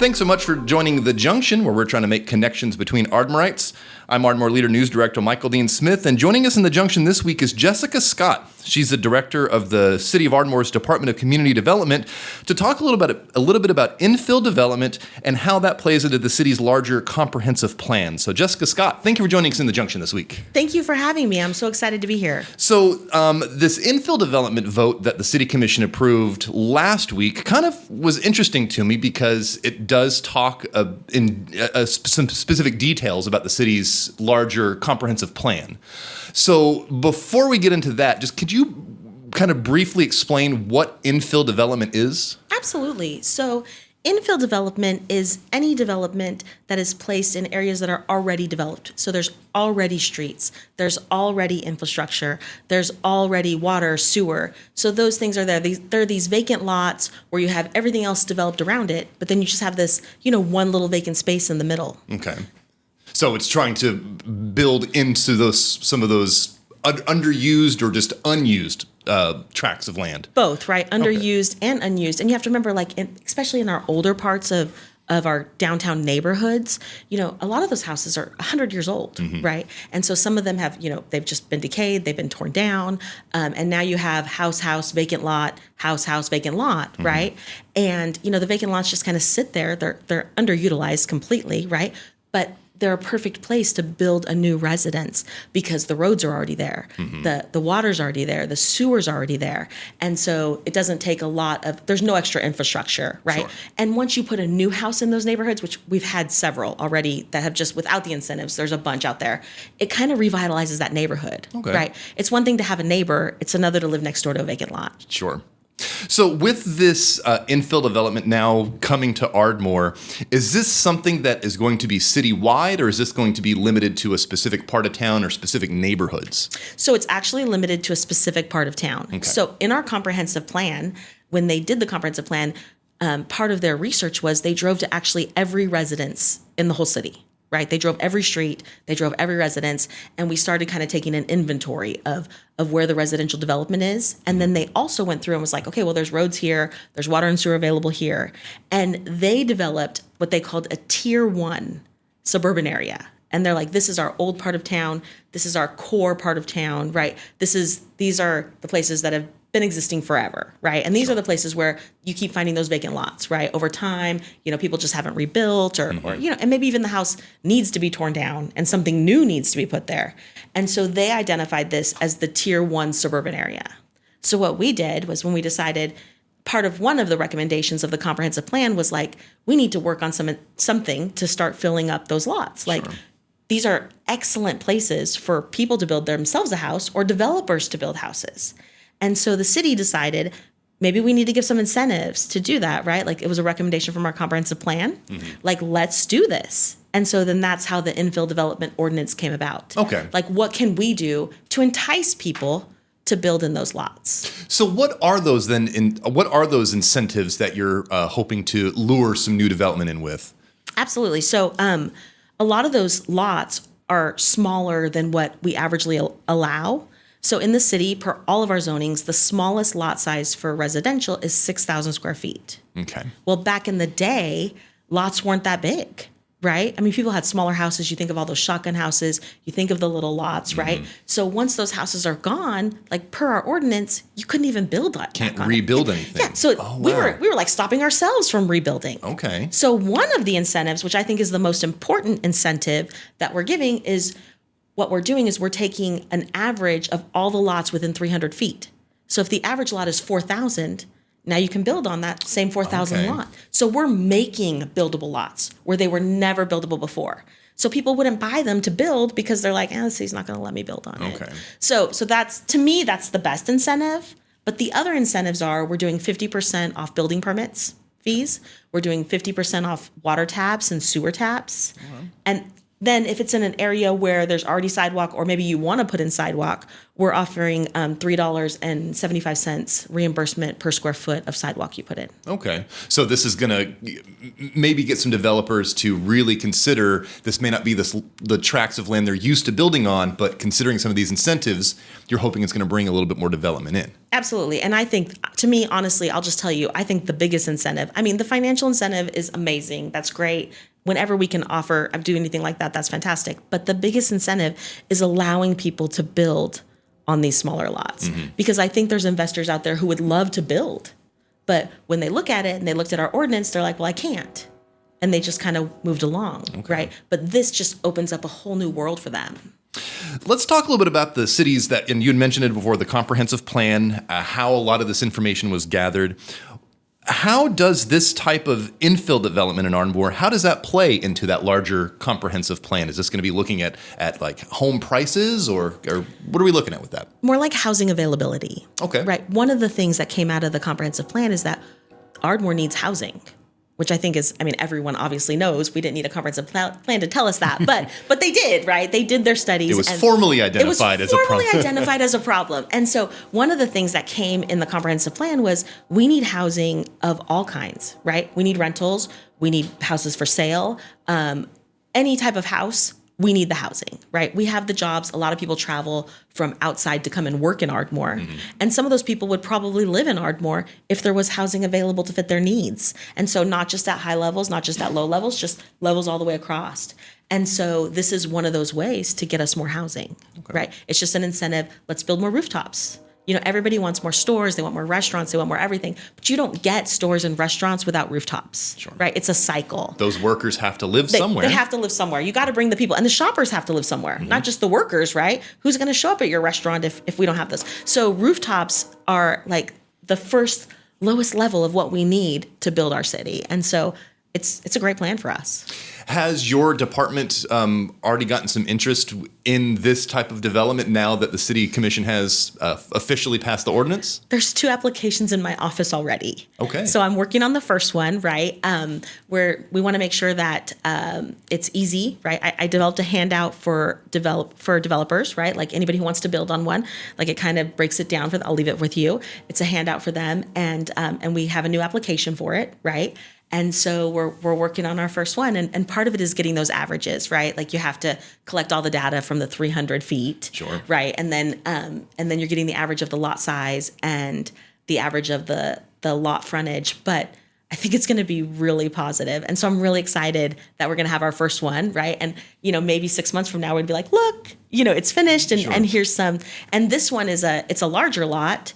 Thanks so much for joining The Junction, where we're trying to make connections between Ardmorites. I'm Ardmore Leader News Director Michael Dean Smith, and joining us in The Junction this week is Jessica Scott. She's the director of the City of Ardmore's Department of Community Development to talk a little bit about infill development and how that plays into the city's larger comprehensive plan. So Jessica Scott, thank you for joining us in The Junction this week. Thank you for having me. I'm so excited to be here. So this infill development vote that the City Commission approved last week kind of was interesting to me because it does talk in some specific details about the city's larger comprehensive plan. So before we get into that, just could you kind of briefly explain what infill development is? Absolutely. So infill development is any development that is placed in areas that are already developed. So there's already streets, there's already infrastructure, there's already water, sewer. So those things are there. There are these vacant lots where you have everything else developed around it, but then you just have this, one little vacant space in the middle. Okay. So it's trying to build into some of those underused or just unused tracts of land. Both, right? Underused and unused. And you have to remember, especially in our older parts of our downtown neighborhoods, a lot of those houses are 100 years old, right? And so some of them have, they've just been decayed, they've been torn down, and now you have house, vacant lot, house, vacant lot, right? And, the vacant lots just kind of sit there. They're underutilized completely, right? But they're a perfect place to build a new residence because the roads are already there, the water's already there, the sewer's already there. And so it doesn't take there's no extra infrastructure, right? Sure. And once you put a new house in those neighborhoods, which we've had several already that have just without the incentives, there's a bunch out there, it kind of revitalizes that neighborhood, right? It's one thing to have a neighbor, it's another to live next door to a vacant lot. Sure. So with this infill development now coming to Ardmore, is this something that is going to be citywide, or is this going to be limited to a specific part of town or specific neighborhoods? So it's actually limited to a specific part of town. Okay. So in our comprehensive plan, when they did the comprehensive plan, part of their research was they drove to actually every residence in the whole city. Right? They drove every street, they drove every residence, and we started kind of taking an inventory of where the residential development is. And then they also went through and was like, okay, well, there's roads here, there's water and sewer available here. And they developed what they called a tier 1 suburban area. And they're like, this is our old part of town, this is our core part of town, right? These are the places that have been existing forever, right? And these are the places where you keep finding those vacant lots, right? Over time, people just haven't rebuilt or and maybe even the house needs to be torn down and something new needs to be put there. And so they identified this as the tier 1 suburban area. So what we did was when we decided one of the recommendations of the comprehensive plan was we need to work on something to start filling up those lots. These are excellent places for people to build themselves a house or developers to build houses. And so the city decided maybe we need to give some incentives to do that, right? It was a recommendation from our comprehensive plan. Let's do this. And so then that's how the infill development ordinance came about. Okay. What can we do to entice people to build in those lots? So what are those what are those incentives that you're hoping to lure some new development in with? Absolutely. So a lot of those lots are smaller than what we averagely allow. So in the city, per all of our zonings, the smallest lot size for residential is 6,000 square feet. Okay. Well, back in the day, lots weren't that big, right? I mean, people had smaller houses. You think of all those shotgun houses. You think of the little lots, right? So once those houses are gone, per our ordinance, you couldn't even build that. Can't rebuild anything. Yeah. So we were stopping ourselves from rebuilding. Okay. So one of the incentives, which I think is the most important incentive that we're giving, is what we're doing is we're taking an average of all the lots within 300 feet. So if the average lot is 4,000, now you can build on that same 4,000 lot. So we're making buildable lots where they were never buildable before. So people wouldn't buy them to build because they're like, the city's not going to let me build on it. So that's, to me, that's the best incentive. But the other incentives are we're doing 50% off building permits fees. We're doing 50% off water taps and sewer taps. And Then if it's in an area where there's already sidewalk, or maybe you want to put in sidewalk, we're offering $3.75 reimbursement per square foot of sidewalk you put in. Okay. So this is going to maybe get some developers to really consider this may not be the tracts of land they're used to building on, but considering some of these incentives, you're hoping it's going to bring a little bit more development in. Absolutely. And I think, to me, honestly, I'll just tell you, I think the biggest incentive, the financial incentive is amazing. That's great. Whenever we can offer, do anything like that, that's fantastic. But the biggest incentive is allowing people to build on these smaller lots. Because I think there's investors out there who would love to build. But when they look at it and they looked at our ordinance, they're like, well, I can't. And they just kind of moved along, right? But this just opens up a whole new world for them. Let's talk a little bit about the cities and you had mentioned it before, the comprehensive plan, how a lot of this information was gathered. How does this type of infill development in Ardmore, how does that play into that larger comprehensive plan? Is this going to be looking at like home prices or what are we looking at with that? More like housing availability. Okay. Right. One of the things that came out of the comprehensive plan is that Ardmore needs housing, which I think is, everyone obviously knows. We didn't need a comprehensive plan to tell us that, but they did, right? They did their studies. It was formally identified as a problem. It was formally identified as a problem. And so one of the things that came in the comprehensive plan was we need housing of all kinds, right? We need rentals. We need houses for sale. Any type of house, we need the housing, right? We have the jobs. A lot of people travel from outside to come and work in Ardmore. And some of those people would probably live in Ardmore if there was housing available to fit their needs. And so not just at high levels, not just at low levels, just levels all the way across. And so this is one of those ways to get us more housing, right? It's just an incentive. Let's build more rooftops. Everybody wants more stores, they want more restaurants, they want more everything, but you don't get stores and restaurants without rooftops, right? It's a cycle. Those workers have to live somewhere. They have to live somewhere. You got to bring the people, and the shoppers have to live somewhere, not just the workers, right? Who's going to show up at your restaurant if we don't have this? So rooftops are like the first lowest level of what we need to build our city. And so it's a great plan for us. Has your department already gotten some interest in this type of development now that the City Commission has officially passed the ordinance? There's 2 applications in my office already. Okay. So I'm working on the first one, right, where we want to make sure that it's easy, right? I developed a handout for developers, right? Like anybody who wants to build on one, like it kind of breaks it down I'll leave it with you. It's a handout for them, and we have a new application for it, right? And so we're working on our first one. And part of it is getting those averages, right? Like you have to collect all the data from the 300 feet. Sure. Right. And then you're getting the average of the lot size and the average of the lot frontage. But I think it's going to be really positive. And so I'm really excited that we're going to have our first one, right? And, maybe 6 months from now, we'd be like, look, it's finished and here's some. And this one it's a larger lot.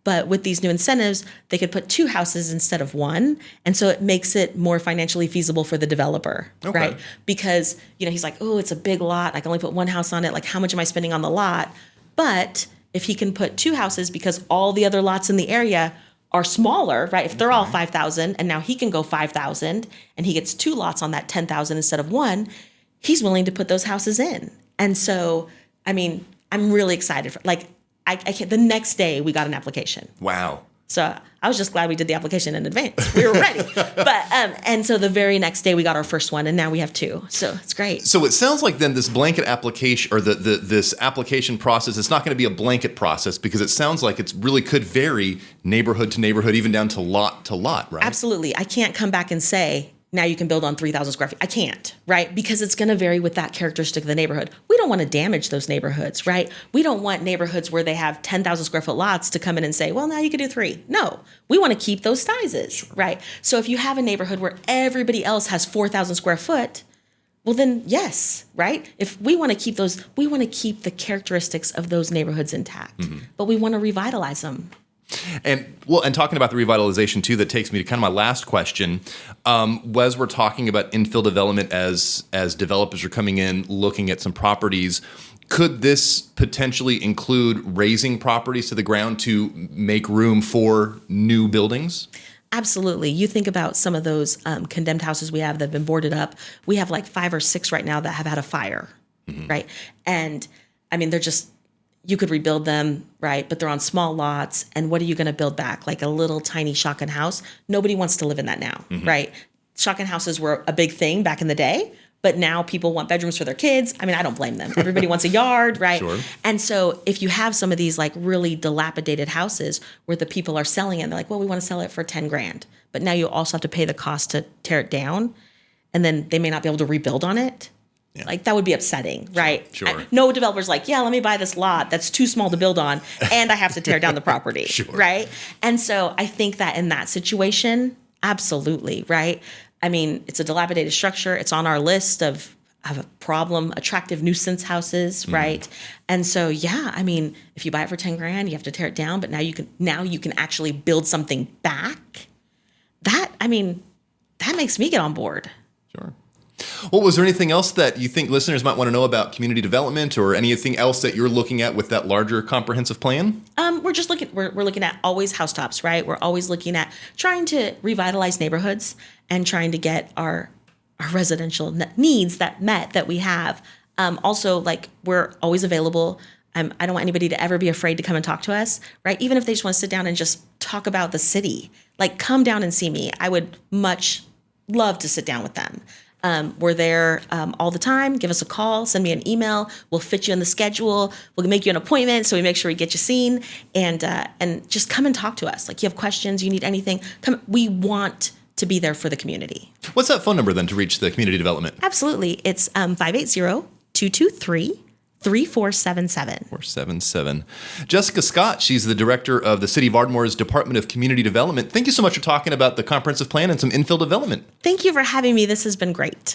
But with these new incentives, they could put 2 houses instead of 1. And so it makes it more financially feasible for the developer, right? Because, he's like, oh, it's a big lot. I can only put 1 house on it. Like, how much am I spending on the lot? But if he can put 2 houses because all the other lots in the area are smaller, right? If they're all 5,000 and now he can go 5,000 and he gets 2 lots on that 10,000 instead of 1, he's willing to put those houses in. And so, I'm really excited. I can't. The next day we got an application. Wow. So I was just glad we did the application in advance. We were ready. But and so the very next day we got our first one, and now we have 2. So it's great. So it sounds like then this blanket application or this application process, it's not going to be a blanket process because it sounds like it really could vary neighborhood to neighborhood, even down to lot, right? Absolutely. I can't come back and say, now you can build on 3,000 square feet. I can't, right? Because it's going to vary with that characteristic of the neighborhood. We don't want to damage those neighborhoods, right? We don't want neighborhoods where they have 10,000 square foot lots to come in and say, well, now you can do 3. No, we want to keep those sizes, right? So if you have a neighborhood where everybody else has 4,000 square foot, well then yes, right? If we want to keep those, we want to keep the characteristics of those neighborhoods intact, but we want to revitalize them. And talking about the revitalization too, that takes me to kind of my last question. As we're talking about infill development as developers are coming in, looking at some properties, could this potentially include raising properties to the ground to make room for new buildings? Absolutely. You think about some of those condemned houses we have that have been boarded up. We have like 5 or 6 right now that have had a fire, right? And they're just, you could rebuild them, right? But they're on small lots. And what are you going to build back? Like a little tiny shotgun house? Nobody wants to live in that now, right? Shotgun houses were a big thing back in the day, but now people want bedrooms for their kids. I mean, I don't blame them. Everybody wants a yard, right? Sure. And so if you have some of these like really dilapidated houses where the people are selling it, they're like, well, we want to sell it for 10 grand. But now you also have to pay the cost to tear it down. And then they may not be able to rebuild on it. Yeah. Like that would be upsetting, right? Sure. No developer's like, yeah, let me buy this lot that's too small to build on and I have to tear down the property, Sure. right? And so I think that in that situation, absolutely, right? I mean, it's a dilapidated structure. It's on our list of attractive nuisance houses, right? And so, yeah, I mean, if you buy it for 10 grand, you have to tear it down, but now you can actually build something back. That makes me get on board. Sure. Well, was there anything else that you think listeners might want to know about community development or anything else that you're looking at with that larger comprehensive plan? We're looking at always housetops, right? We're always looking at trying to revitalize neighborhoods and trying to get our residential needs that we have. Also, like we're always available. I don't want anybody to ever be afraid to come and talk to us, right? Even if they just want to sit down and just talk about the city, like come down and see me. I would much love to sit down with them. We're there all the time. Give us a call, send me an email. We'll fit you in the schedule. We'll make you an appointment so we make sure we get you seen and just come and talk to us. Like you have questions, you need anything, come. We want to be there for the community. What's that phone number then to reach the community development? Absolutely. It's 580-223-3477. 477. Jessica Scott, she's the director of the City of Ardmore's Department of Community Development. Thank you so much for talking about the comprehensive plan and some infill development. Thank you for having me. This has been great.